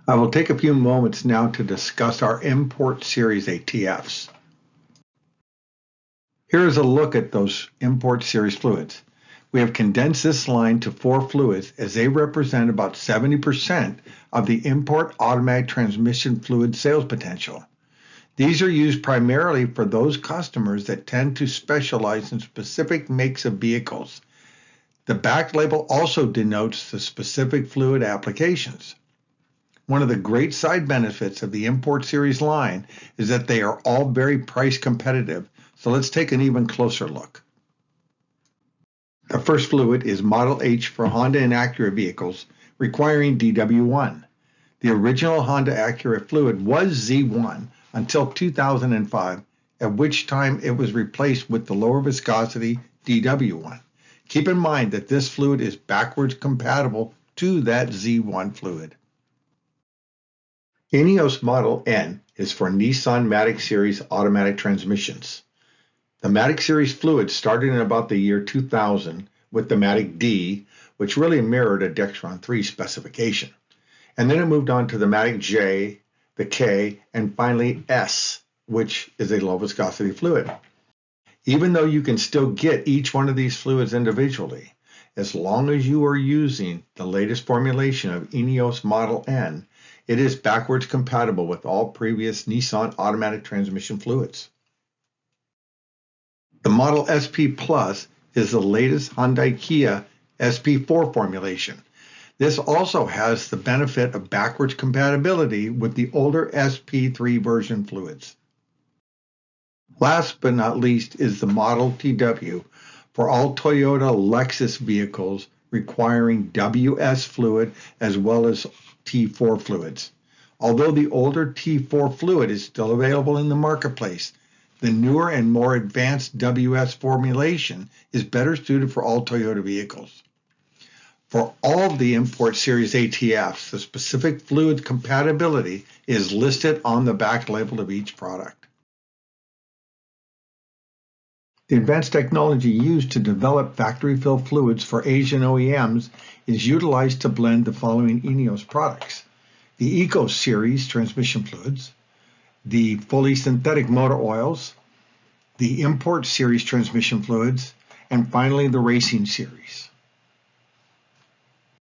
I will take a few moments now to discuss our Import Series ATFs. Here is a look at those Import Series fluids. We have condensed this line to 4 fluids as they represent about 70% of the import automatic transmission fluid sales potential. These are used primarily for those customers that tend to specialize in specific makes of vehicles. The back label also denotes the specific fluid applications. One of the great side benefits of the Import Series line is that they are all very price competitive, so let's take an even closer look. The first fluid is Model H for Honda and Acura vehicles requiring DW1. The original Honda Acura fluid was Z1 until 2005, at which time it was replaced with the lower viscosity DW1. Keep in mind that this fluid is backwards compatible to that Z1 fluid. ENEOS Model N is for Nissan Matic Series automatic transmissions. The Matic Series fluid started in about the year 2000 with the Matic D, which really mirrored a Dextron 3 specification. And then it moved on to the Matic J, the K, and finally S, which is a low viscosity fluid. Even though you can still get each one of these fluids individually, as long as you are using the latest formulation of ENEOS Model N, it is backwards compatible with all previous Nissan automatic transmission fluids. The Model SP Plus is the latest Hyundai Kia SP4 formulation. This also has the benefit of backwards compatibility with the older SP3 version fluids. Last but not least is the Model TW for all Toyota Lexus vehicles requiring WS fluid as well as T4 fluids. Although the older T4 fluid is still available in the marketplace, the newer and more advanced WS formulation is better suited for all Toyota vehicles. For all of the Import Series ATFs, the specific fluid compatibility is listed on the back label of each product. The advanced technology used to develop factory-fill fluids for Asian OEMs is utilized to blend the following ENEOS products: the Eco Series transmission fluids, the fully synthetic motor oils, the Import Series transmission fluids, and finally the Racing Series.